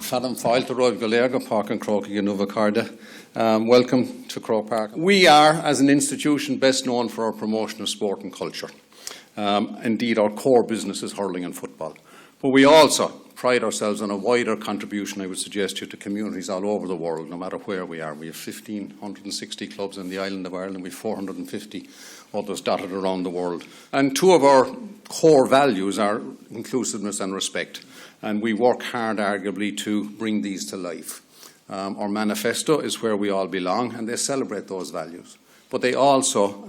Fadam Fáilte Roib Galega Park and Croke Nuvacarda. Welcome to Croke Park. We are, as an institution, best known for our promotion of sport and culture. Indeed, our core business is hurling and football. But we also pride ourselves on a wider contribution, I would suggest to you, to communities all over the world, no matter where we are. We have 1,560 clubs in the island of Ireland. We have 450 others dotted around the world. And two of our core values are inclusiveness and respect. And we work hard, arguably, to bring these to life. Our manifesto is Where We All Belong, and they celebrate those values. But they also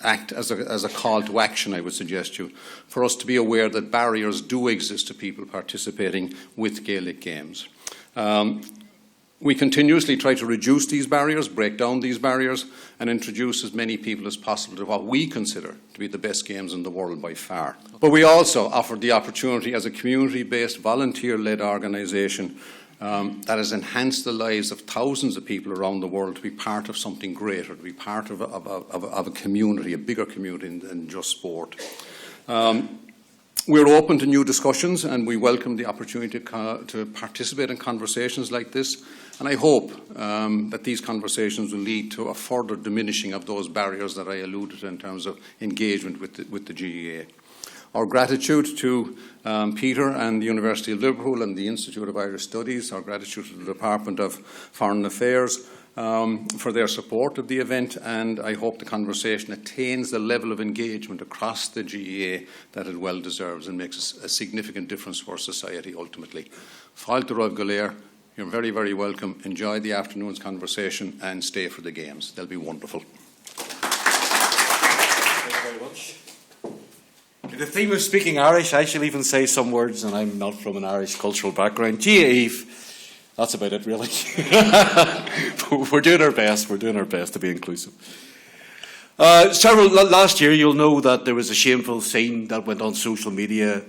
act as a call to action, I would suggest to you, for us to be aware that barriers do exist to people participating with Gaelic games. We continuously try to reduce these barriers, break down these barriers, and introduce as many people as possible to what we consider to be the best games in the world by far. But we also offer the opportunity as a community-based, volunteer-led organisation that has enhanced the lives of thousands of people around the world to be part of something greater, to be part of a community, a bigger community than just sport. We're open to new discussions, and we welcome the opportunity to participate in conversations like this. And I hope that these conversations will lead to a further diminishing of those barriers that I alluded to in terms of engagement with the GAA. Our gratitude to Peter and the University of Liverpool and the Institute of Irish Studies, our gratitude to the Department of Foreign Affairs for their support of the event, and I hope the conversation attains the level of engagement across the GAA that it well deserves and makes a significant difference for society ultimately. Fáilte Roib Galega, you're very, very welcome. Enjoy the afternoon's conversation and stay for the games. They'll be wonderful. Thank you very much. The theme of speaking Irish, I shall even say some words, and I'm not from an Irish cultural background. Gia Eve, that's about it really. We're doing our best to be inclusive. Last year, you'll know that there was a shameful scene that went on social media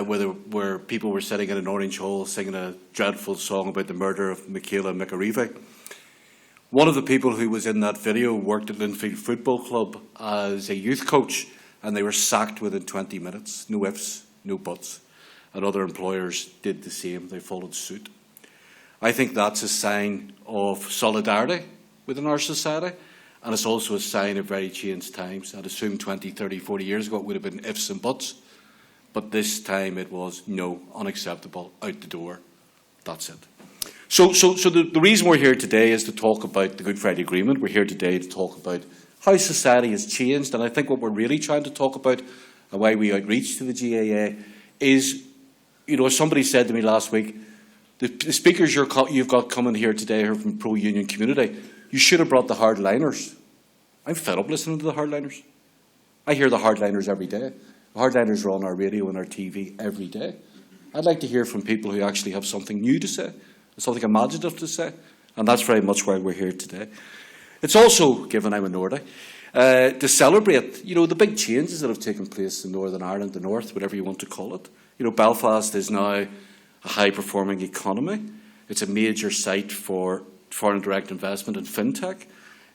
where people were sitting in an orange hall singing a dreadful song about the murder of Michaela McAreevy. One of the people who was in that video worked at Linfield Football Club as a youth coach, and they were sacked within 20 minutes. No ifs, no buts. And other employers did the same. They followed suit. I think that's a sign of solidarity within our society, and it's also a sign of very changed times. I'd assume 20, 30, 40 years ago it would have been ifs and buts, but this time it was no, unacceptable, out the door. That's it. So the reason we're here today is to talk about the Good Friday Agreement. We're here today to talk about how society has changed, and I think what we're really trying to talk about and why we outreach to the GAA is, as somebody said to me last week, the speakers you've got coming here today are from pro-union community. You should have brought the hardliners. I'm fed up listening to the hardliners. I hear the hardliners every day. The hardliners are on our radio and our TV every day. I'd like to hear from people who actually have something new to say, something imaginative to say, and that's very much why we're here today. It's also, given I'm a Northie, to celebrate, the big changes that have taken place in Northern Ireland, the North, whatever you want to call it. Belfast is now a high-performing economy. It's a major site for foreign direct investment in fintech.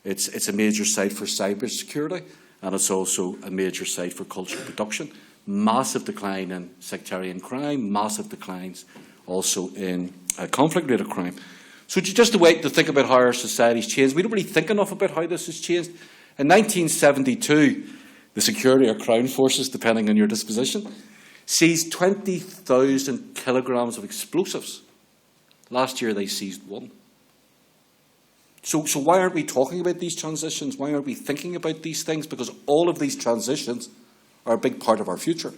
It's a major site for cybersecurity, and it's also a major site for cultural production. Massive decline in sectarian crime, massive declines also in conflict-related crime. So just a way to think about how our society's changed. We don't really think enough about how this has changed. In 1972, the security or Crown Forces, depending on your disposition, seized 20,000 kilograms of explosives. Last year, they seized 1. So why aren't we talking about these transitions? Why aren't we thinking about these things? Because all of these transitions are a big part of our future.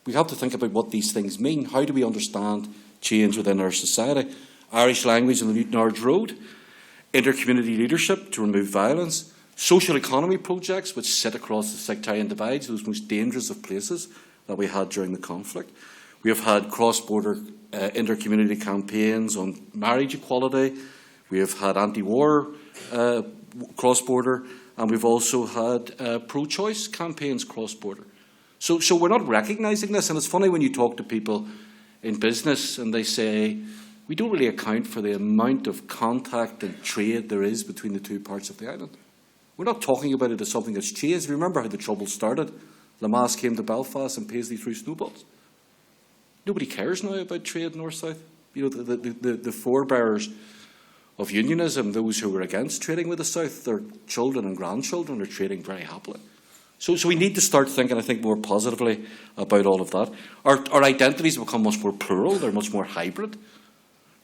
We have to think about what these things mean. How do we understand change within our society? Irish language on the Newton Ards Road, inter-community leadership to remove violence, social economy projects which sit across the sectarian divides, those most dangerous of places that we had during the conflict. We have had cross-border inter-community campaigns on marriage equality. We have had anti-war cross-border, and we've also had pro-choice campaigns cross-border. So we're not recognising this, and it's funny when you talk to people in business and they say, we don't really account for the amount of contact and trade there is between the two parts of the island. We're not talking about it as something that's changed. Remember how the trouble started. Lamass came to Belfast and Paisley threw snowballs. Nobody cares now about trade north-south. You know, the forebearers of unionism, those who were against trading with the South, their children and grandchildren are trading very happily. So we need to start thinking, I think, more positively about all of that. Our identities become much more plural, they're much more hybrid.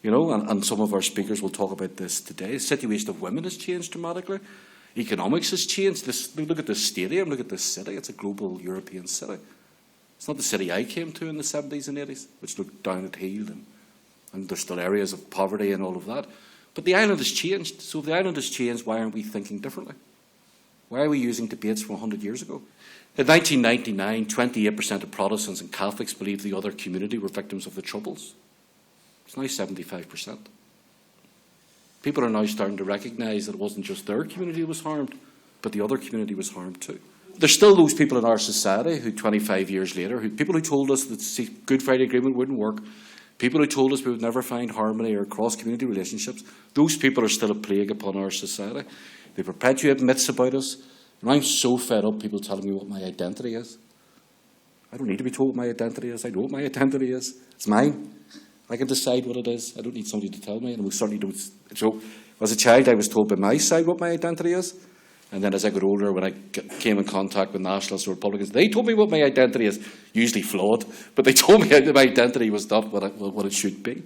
You know, and some of our speakers will talk about this today. The situation of women has changed dramatically. Economics has changed. Look at this stadium, look at this city. It's a global European city. It's not the city I came to in the 70s and 80s, which looked down at heel, and there's still areas of poverty and all of that. But the island has changed. So if the island has changed, why aren't we thinking differently? Why are we using debates from 100 years ago? In 1999, 28% of Protestants and Catholics believed the other community were victims of the Troubles. It's now 75%. People are now starting to recognise that it wasn't just their community that was harmed, but the other community was harmed too. There's still those people in our society who 25 years later, people who told us that the Good Friday Agreement wouldn't work, people who told us we would never find harmony or cross-community relationships, those people are still a plague upon our society. They perpetuate myths about us. And I'm so fed up people telling me what my identity is. I don't need to be told what my identity is. I know what my identity is. It's mine. I can decide what it is. I don't need somebody to tell me, and we certainly don't. So, as a child, I was told by my side what my identity is, and then as I got older, when I came in contact with nationalists or Republicans, they told me what my identity is, usually flawed, but they told me that my identity was not what it should be.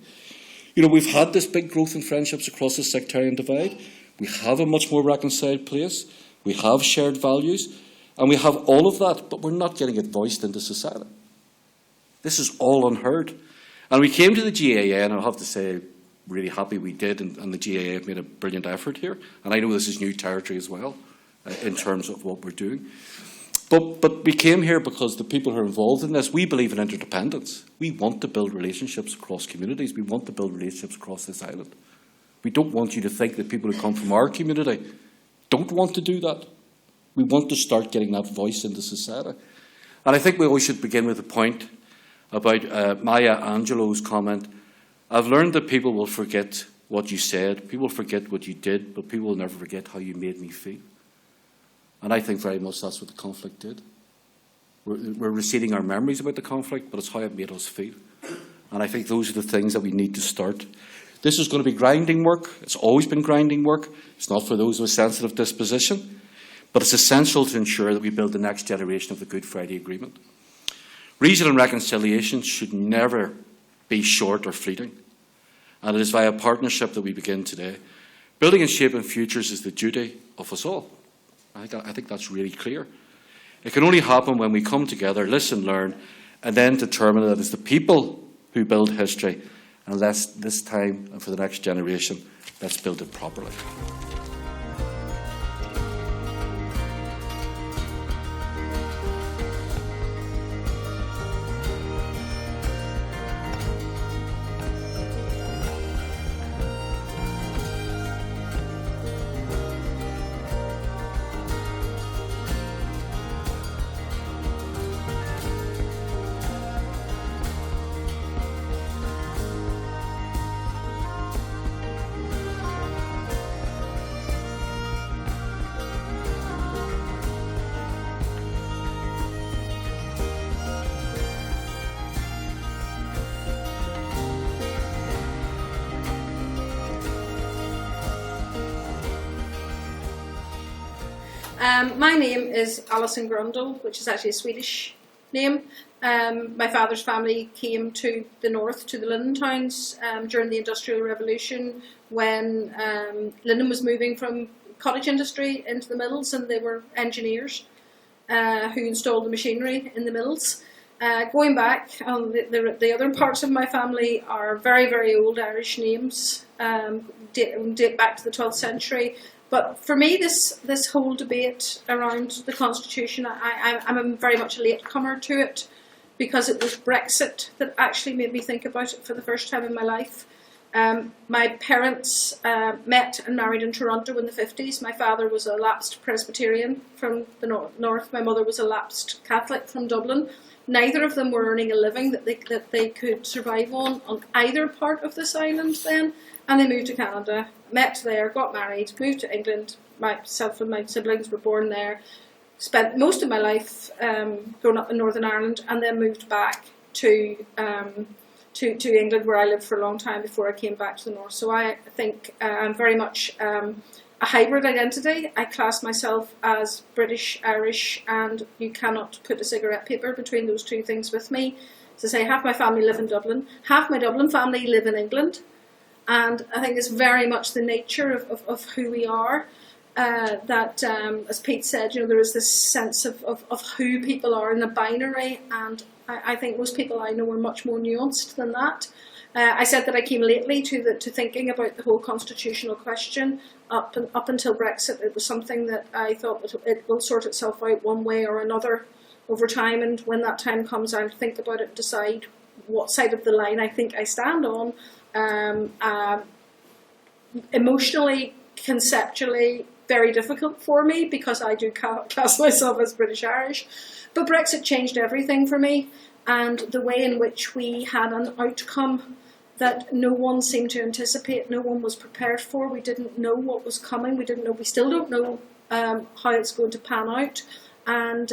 You know, we've had this big growth in friendships across the sectarian divide. We have a much more reconciled place. We have shared values, and we have all of that, but we're not getting it voiced into society. This is all unheard. And we came to the GAA, and I'll have to say, really happy we did, and the GAA have made a brilliant effort here. And I know this is new territory as well, in terms of what we're doing. But we came here because the people who are involved in this, we believe in interdependence. We want to build relationships across communities. We want to build relationships across this island. We don't want you to think that people who come from our community don't want to do that. We want to start getting that voice into society. And I think we always should begin with a point about Maya Angelou's comment. I've learned that people will forget what you said, people forget what you did, but people will never forget how you made me feel. And I think very much that's what the conflict did. We're receding our memories about the conflict, but it's how it made us feel. And I think those are the things that we need to start. This is going to be grinding work. It's always been grinding work. It's not for those with sensitive disposition, but it's essential to ensure that we build the next generation of the Good Friday Agreement. Reason and reconciliation should never be short or fleeting. And it is via partnership that we begin today. Building and shaping futures is the duty of us all. I think that's really clear. It can only happen when we come together, listen, learn, and then determine that it's the people who build history. And this time and for the next generation, let's build it properly. My name is Alison Grundle, which is actually a Swedish name. My father's family came to the north, to the linen towns, during the Industrial Revolution, when linen was moving from cottage industry into the mills, and they were engineers who installed the machinery in the mills. Going back, the other parts of my family are very, very old Irish names, date back to the 12th century. But for me, this whole debate around the Constitution, I'm very much a latecomer to it, because it was Brexit that actually made me think about it for the first time in my life. My parents met and married in Toronto in the 50s. My father was a lapsed Presbyterian from the north. My mother was a lapsed Catholic from Dublin. Neither of them were earning a living that they could survive on either part of this island then. And they moved to Canada, met there, got married, moved to England. Myself and my siblings were born there. Spent most of my life growing up in Northern Ireland, and then moved back to to England, where I lived for a long time before I came back to the north. So I think I'm very much a hybrid identity. I class myself as British, Irish, and you cannot put a cigarette paper between those two things with me. As I say, half my family live in Dublin, half my Dublin family live in England, and I think it's very much the nature of who we are. That, as Pete said, there is this sense of who people are in a binary, and I think most people I know are much more nuanced than that. I said that I came lately to thinking about the whole constitutional question. Up until Brexit, it was something that I thought it will sort itself out one way or another over time, and when that time comes, I'll think about it and decide what side of the line I think I stand on. Emotionally, conceptually, very difficult for me because I do class myself as British Irish. But Brexit changed everything for me, and the way in which we had an outcome that no one seemed to anticipate, no one was prepared for. We didn't know what was coming. We still don't know how it's going to pan out. And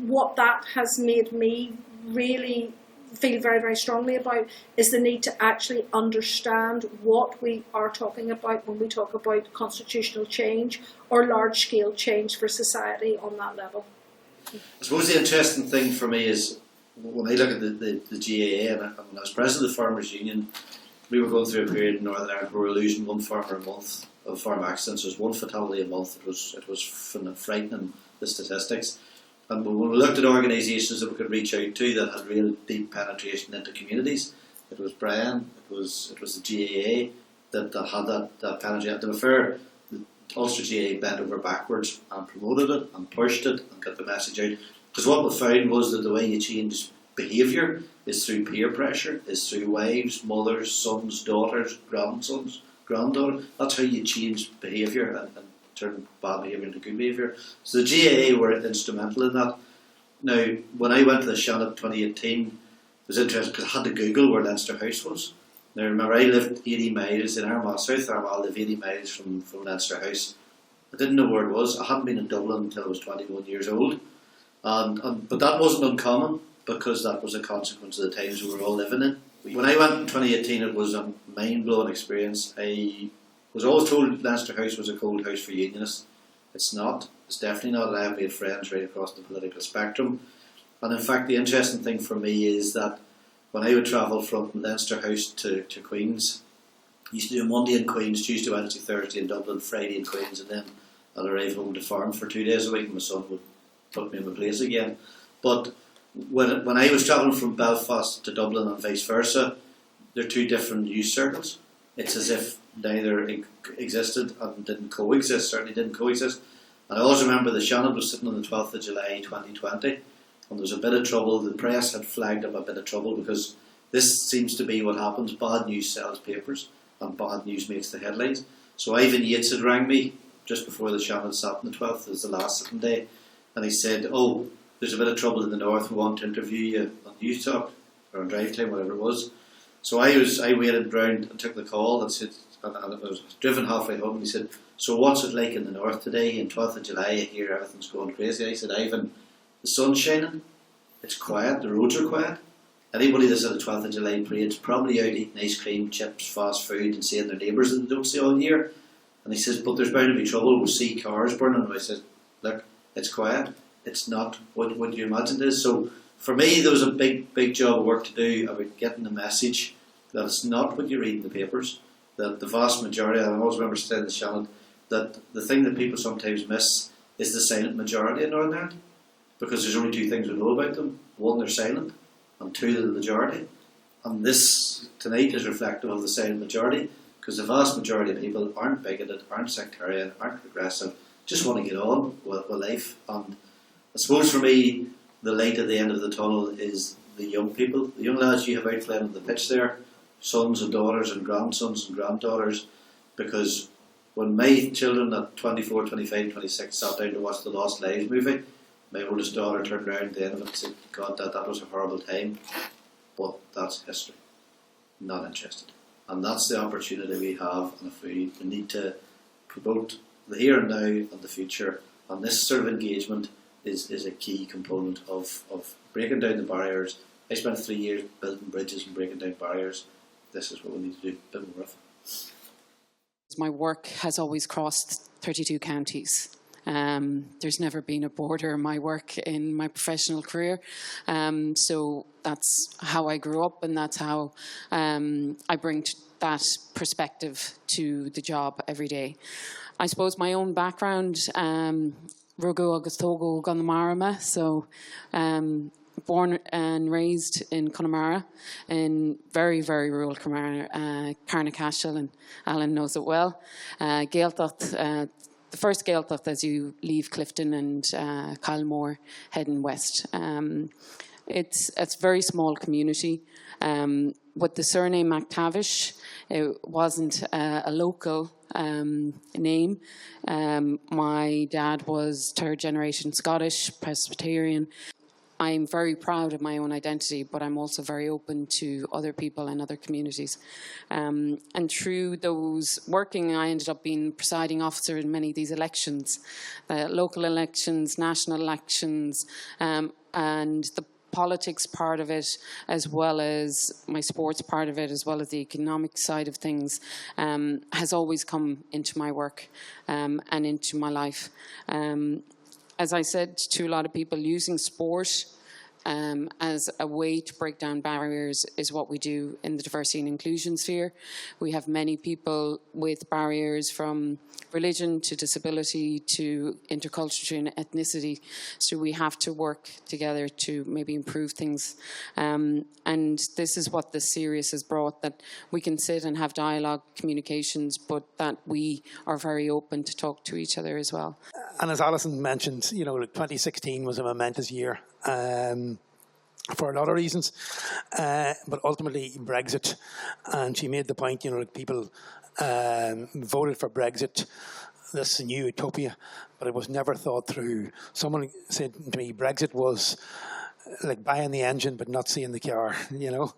what that has made me really feel very, very strongly about is the need to actually understand what we are talking about when we talk about constitutional change or large-scale change for society on that level. I suppose the interesting thing for me is when I look at the GAA, and when I was president of the Farmers Union, we were going through a period in Northern Ireland where we were losing one farmer a month of farm accidents. There was one fatality a month. It was frightening, the statistics. And when we looked at organisations that we could reach out to that had real deep penetration into communities, it was Brian, it was the GAA that had that penetration. To be fair, the Ulster GAA bent over backwards and promoted it and pushed it and got the message out. Because what we found was that the way you change behaviour is through peer pressure, is through wives, mothers, sons, daughters, grandsons, granddaughters. That's how you change behaviour and turn bad behaviour into good behaviour. So the GAA were instrumental in that. Now, when I went to the Shannon 2018, it was interesting because I had to Google where Leinster House was. Now, remember, I lived 80 miles in Armagh, South Armagh, I lived 80 miles from Leinster House. I didn't know where it was. I hadn't been in Dublin until I was 21 years old. But that wasn't uncommon because that was a consequence of the times we were all living in. When I went in 2018, it was a mind-blowing experience. I was always told Leinster House was a cold house for unionists. It's not. It's definitely not. I have made friends right across the political spectrum. And in fact, the interesting thing for me is that when I would travel from Leinster House to Queen's, I used to do Monday in Queen's, Tuesday, Wednesday, Thursday in Dublin, Friday in Queen's, and then I'd arrive home to farm for 2 days a week and my son would put me in my place again. But when I was travelling from Belfast to Dublin and vice versa, they're two different news circles. It's as if neither existed and didn't coexist, certainly didn't coexist. And I always remember the Shannon was sitting on the 12th of July 2020 and there was a bit of trouble. The press had flagged up a bit of trouble because this seems to be what happens. Bad news sells papers and bad news makes the headlines. So Ivan Yates had rang me just before the Shannon sat on the 12th, it was the last sitting day, and he said, "Oh, there's a bit of trouble in the north, we want to interview you on News Talk or on Drive Time, whatever it was." So I waited round and took the call and said, and I was driven halfway home, and he said, "So what's it like in the north today? On 12th of July, I hear everything's going crazy." I said, "Ivan, the sun's shining, it's quiet, the roads are quiet. Anybody that's at the 12th of July parade's probably out eating ice cream, chips, fast food and seeing their neighbours that they don't see all year." And he says, "But there's bound to be trouble, we'll see cars burning." And I said, "Look, it's quiet, it's not what you imagine it is." So for me, there was a big job of work to do about getting the message that it's not what you read in the papers, that the vast majority, I always remember saying in the Shannon, that the thing that people sometimes miss is the silent majority in Northern Ireland, because there's only two things we know about them. One, they're silent, and two, they're the majority. And this tonight is reflective of the silent majority, because the vast majority of people aren't bigoted, aren't sectarian, aren't progressive, just want to get on with life. And I suppose for me, the light at the end of the tunnel is the young people, the young lads you have outlined on the pitch there, sons and daughters and grandsons and granddaughters, because when my children at 24, 25, 26 sat down to watch the Lost Lives movie, my oldest daughter turned around at the end of it and said, "God, that was a horrible time, but that's history. Not interested." And that's the opportunity we have, and if we need to promote the here and now and the future, and this sort of engagement is a key component of breaking down the barriers I spent 3 years building bridges and breaking down barriers. This is what we need to do a bit more of. My work has always crossed 32 counties. There's never been a border in my work in my professional career. So that's how I grew up, and that's how I bring that perspective to the job every day. I suppose my own background, Rugu agus Togo Gandamarama, so born and raised in Connemara, in very, very rural Connemara, Carnacashel, and Alan knows it well. Gaeltacht, the first Gaeltacht as you leave Clifton and Kylemore heading west. It's a very small community. With the surname McTavish, it wasn't a local name. My dad was third generation Scottish, Presbyterian. I'm very proud of my own identity, but I'm also very open to other people and other communities. And through those working, I ended up being presiding officer in many of these elections, local elections, national elections, and the politics part of it, as well as my sports part of it, as well as the economic side of things, has always come into my work and into my life. As I said to a lot of people, using sport as a way to break down barriers is what we do in the diversity and inclusion sphere. We have many people with barriers from religion to disability to interculture and ethnicity, so we have to work together to maybe improve things. And this is what this series has brought, that we can sit and have dialogue, communications, but that we are very open to talk to each other as well. And as Alison mentioned, you know, 2016 was a momentous year for a lot of reasons, but ultimately Brexit. And she made the point, you know, like people voted for Brexit, this new utopia, but it was never thought through. Someone said to me, Brexit was like buying the engine but not seeing the car, you know.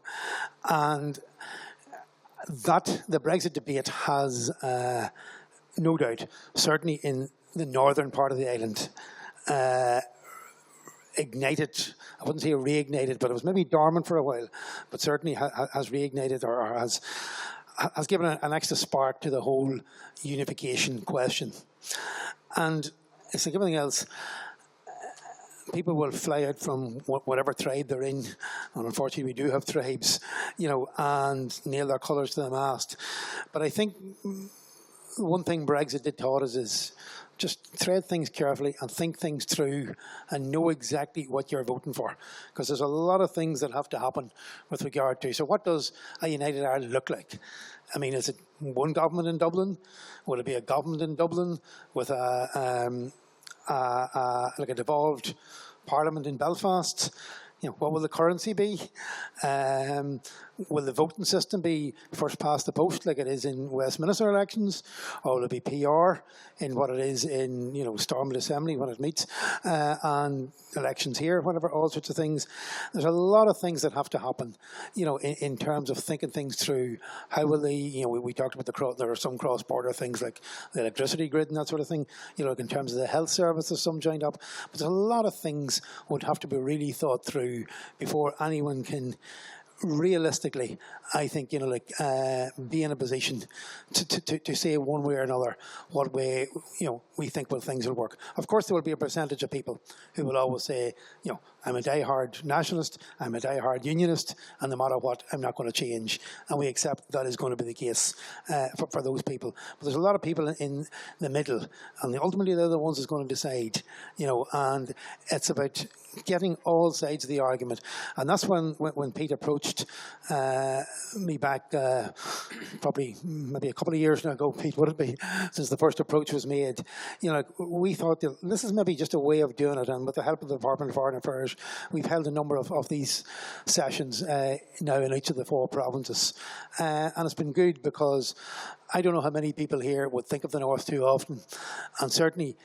And that the Brexit debate has, no doubt, certainly in the northern part of the island, ignited, I wouldn't say reignited, but it was maybe dormant for a while, but certainly has reignited or has given an extra spark to the whole unification question. And it's like everything else, people will fly out from whatever tribe they're in, and unfortunately we do have tribes, you know, and nail their colours to the mast. But I think one thing Brexit did taught us is just thread things carefully and think things through and know exactly what you're voting for, because there's a lot of things that have to happen with regard to. So what does a United Ireland look like? I mean, is it one government in Dublin? Will it be a government in Dublin with like a devolved parliament in Belfast? You know, what will the currency be? Will the voting system be first past the post like it is in Westminster elections? Or will it be PR in what it is in, you know, Stormont Assembly when it meets? And elections here, whatever, all sorts of things. There's a lot of things that have to happen, you know, in terms of thinking things through. How will they, you know, we talked about there are some cross-border things like the electricity grid and that sort of thing. You know, like in terms of the health service, there's some joined up. But there's a lot of things would have to be really thought through before anyone can realistically, I think, you know, like be in a position to say one way or another what way, you know, we think things will work. Of course, there will be a percentage of people who will always say, you know, I'm a die-hard nationalist, I'm a die-hard unionist, and no matter what, I'm not going to change. And we accept that is going to be the case for those people. But there's a lot of people in the middle, and ultimately they're the ones who's going to decide, you know, and it's about getting all sides of the argument. And that's when Pete approached me back probably maybe a couple of years ago, Pete, would it be, since the first approach was made. You know, we thought that this is maybe just a way of doing it, and with the help of the Department of Foreign Affairs, we've held a number of these sessions now in each of the 4 provinces. And it's been good because I don't know how many people here would think of the North too often, and certainly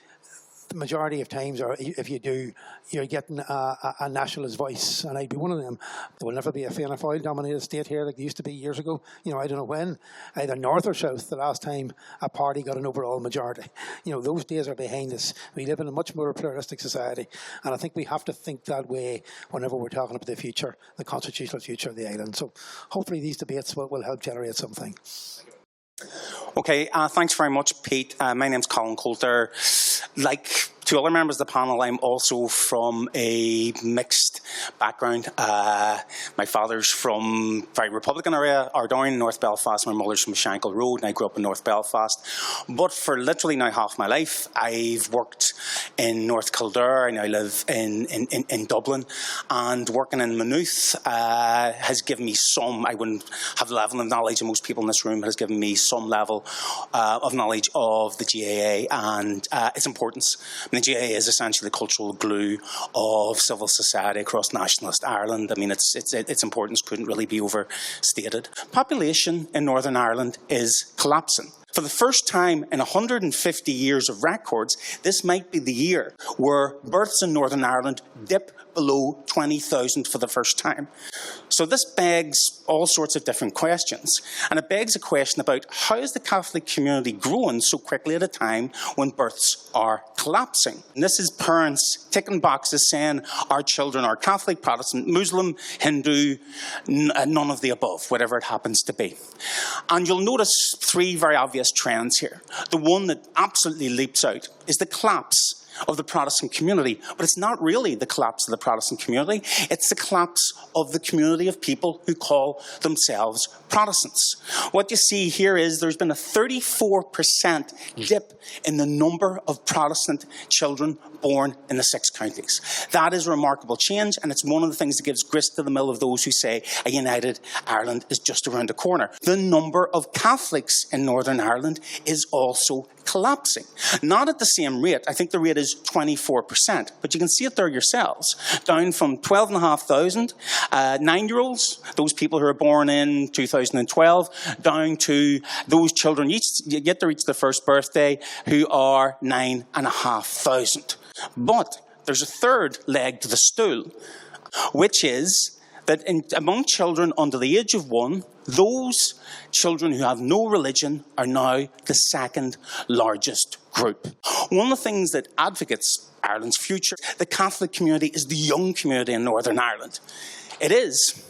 the majority of times, or if you do, you're getting a nationalist voice, and I'd be one of them. There will never be a Fianna Fáil-dominated state here like there used to be years ago. You know, I don't know when, either north or south, the last time a party got an overall majority. You know, those days are behind us. We live in a much more pluralistic society, and I think we have to think that way whenever we're talking about the future, the constitutional future of the island. So hopefully these debates will help generate something. Okay, thanks very much, Pete. My name's Colin Coulter. Like to other members of the panel, I'm also from a mixed background. My father's from a very Republican area, Ardoyne, North Belfast. My mother's from Shankill Road, and I grew up in North Belfast. But for literally now half my life, I've worked in North Kildare, and I live in Dublin. And working in Maynooth has given me some, I wouldn't have the level of knowledge of most people in this room, but has given me some level of knowledge of the GAA and its importance. I mean, the GAA is essentially the cultural glue of civil society across nationalist Ireland. I mean, its importance couldn't really be overstated. Population in Northern Ireland is collapsing. For the first time in 150 years of records, this might be the year where births in Northern Ireland dip below 20,000 for the first time. So this begs all sorts of different questions. And it begs a question about how is the Catholic community growing so quickly at a time when births are collapsing? And this is parents ticking boxes saying our children are Catholic, Protestant, Muslim, Hindu, none of the above, whatever it happens to be. And you'll notice three very obvious trends here. The one that absolutely leaps out is the collapse of the Protestant community, but it's not really the collapse of the Protestant community, it's the collapse of the community of people who call themselves Protestants. What you see here is there's been a 34% dip in the number of Protestant children born in the 6 counties. That is a remarkable change, and it's one of the things that gives grist to the mill of those who say a united Ireland is just around the corner. The number of Catholics in Northern Ireland is also collapsing. Not at the same rate. I think the rate is 24%, but you can see it there yourselves. Down from 12,500 9-year-olds, those people who are born in 2012, down to those children yet to reach their first birthday who are 9,500. But there's a third leg to the stool, which is that among children under the age of 1, those children who have no religion are now the second largest group. One of the things that advocates Ireland's future, the Catholic community is the young community in Northern Ireland. It is,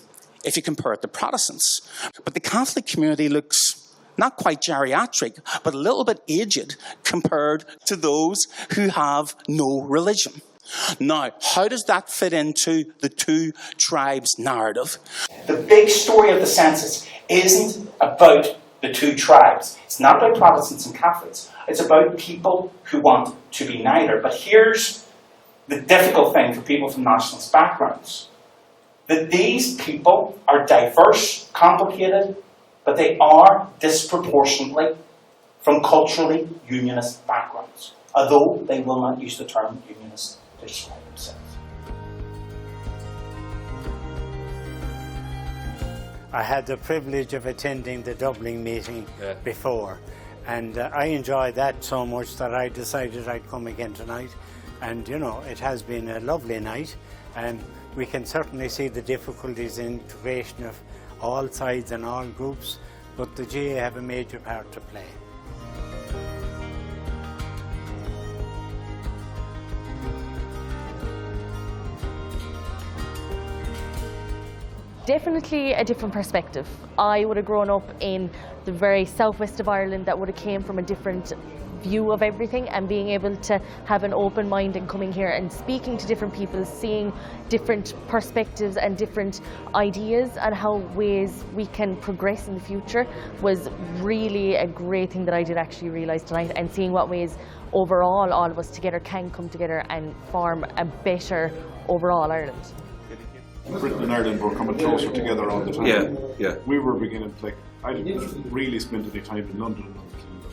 if you compare it to Protestants. But the Catholic community looks not quite geriatric, but a little bit aged compared to those who have no religion. Now, how does that fit into the two tribes narrative? The big story of the census isn't about the two tribes. It's not about Protestants and Catholics. It's about people who want to be neither. But here's the difficult thing for people from nationalist backgrounds. That these people are diverse, complicated, but they are disproportionately from culturally unionist backgrounds, although they will not use the term unionist to describe themselves. I had the privilege of attending the Dublin meeting before, and I enjoyed that so much that I decided I'd come again tonight. And you know, it has been a lovely night, and we can certainly see the difficulties in integration of all sides and all groups, but the GAA have a major part to play. Definitely a different perspective. I would have grown up in the very southwest of Ireland that would have came from a different view of everything, and being able to have an open mind and coming here and speaking to different people, seeing different perspectives and different ideas and how ways we can progress in the future was really a great thing that I did actually realise tonight, and seeing what ways overall all of us together can come together and form a better overall Ireland. Britain and Ireland were coming closer together all the time. Yeah. We were beginning, like, I didn't really spend any time in London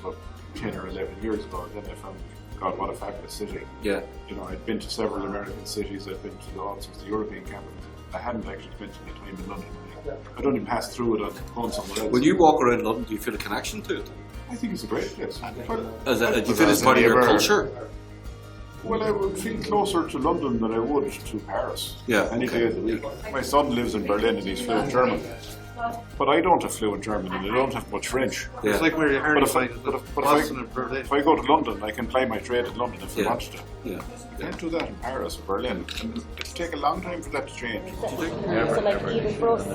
until about 10 or 11 years ago. Then I found, God, what a fabulous city. Yeah. You know, I'd been to several American cities, I'd been to all sorts of European capitals. I hadn't actually spent any time in London. I'd only passed through it on going somewhere else. When you walk around London, do you feel a connection to it? I think it's a great place. Do you feel it's part of your culture? Well, I would feel closer to London than I would to Paris. Yeah, Any okay. day of the week. My son lives in Berlin and he's fluent German. But I don't have fluent German and I don't have much French. Yeah. It's like where you're But Berlin. if I go to London, I can play my trade in London if I Yeah. wanted to. Yeah. You can't do that in Paris or Berlin. And it'll take a long time for that to change. So like even for us,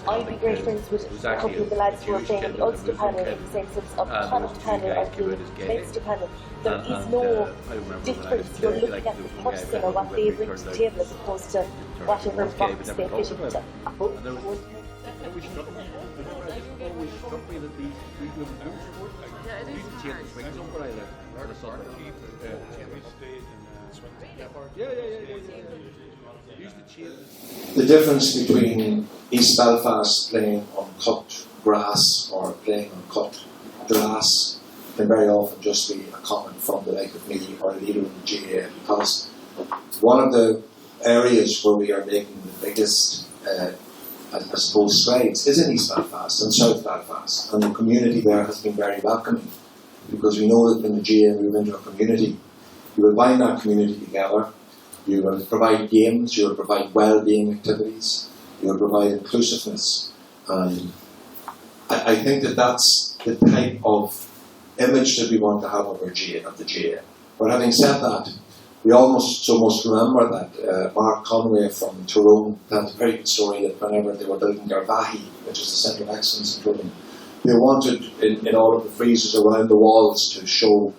I'd be great friends with a couple of the lads who are playing on the Ulster panel in the Census of the Connacht panel or the Leinster panel. There is no difference. You're looking at the person or what they bring to the table as opposed to whatever box they fit into. The difference between East Belfast playing on cut grass or playing on cut glass can very often just be a comment from the like of me or a leader in the GAA, because one of the areas where we are making the biggest I suppose strides is in East Belfast and South Belfast, and the community there has been very welcoming, because we know that when the GAA move into a community, you will bind that community together. You will provide games, you will provide well-being activities, you will provide inclusiveness. And I think that that's the type of image that we want to have of the GAA. But having said that, we almost remember that Mark Conway from Tyrone tells a very good story that whenever they were building Garvahi, which is the Centre of Excellence in Tyrone, they wanted in all of the friezes around the walls to show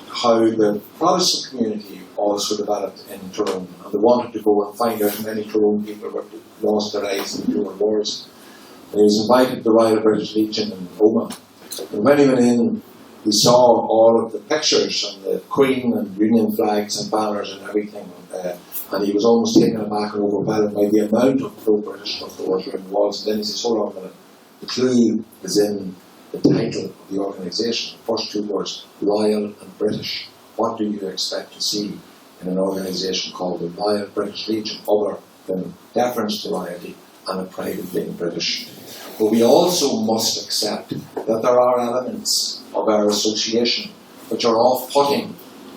how the Protestant community also developed in Tyrone, and they wanted to go and find out how many Tyrone people were lost their lives in the Tyrone Wars. And he was invited to the Royal British Legion in Omagh, and when he went in, he saw all of the pictures and the Queen and Union flags and banners and everything, and he was almost taken aback and overwhelmed by the amount of pro-British stuff that was around the walls. And then he says, hold on a minute, the clue is in the title of the organisation. The first two words, Royal and British. What do you expect to see in an organisation called the Royal British Legion, other than deference to royalty and a pride of being British? But we also must accept that there are elements of our association which are off-putting,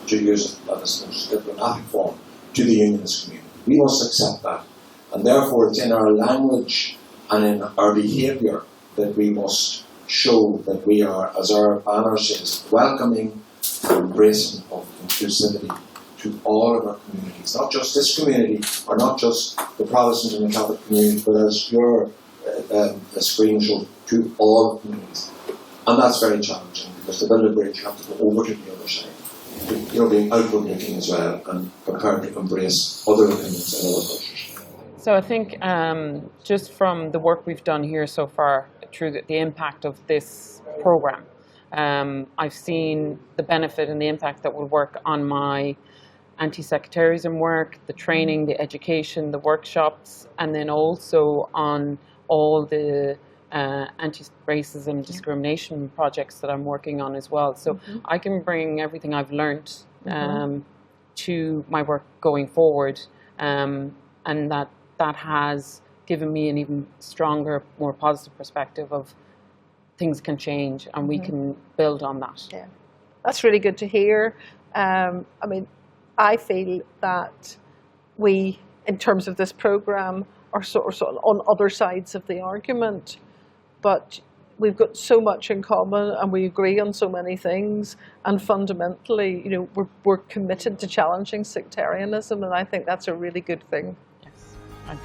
to use a most diplomatic form, to the unionist community. We must accept that. And therefore it's in our language and in our behaviour that we must show that we are, as our banner says, welcoming and embracing of inclusivity to all of our communities. Not just this community, or not just the Protestant and the Catholic community, but as your screen showed, to all communities. And that's very challenging, because to build a bridge you have to go over to the other side. You're being outward looking as well and prepared to embrace other opinions and other cultures. So I think just from the work we've done here so far, through the impact of this programme, I've seen the benefit and the impact that will work on my anti-sectarianism work, the training, the education, the workshops, and then also on all the anti-racism discrimination projects that I'm working on as well. So I can bring everything I've learned to my work going forward, and that has given me an even stronger, more positive perspective of things can change and we can build on that. Yeah, that's really good to hear. I mean, I feel that we, in terms of this programme, are sort of on other sides of the argument, but we've got so much in common and we agree on so many things, and fundamentally, you know, we're committed to challenging sectarianism, and I think that's a really good thing. Yes, I do.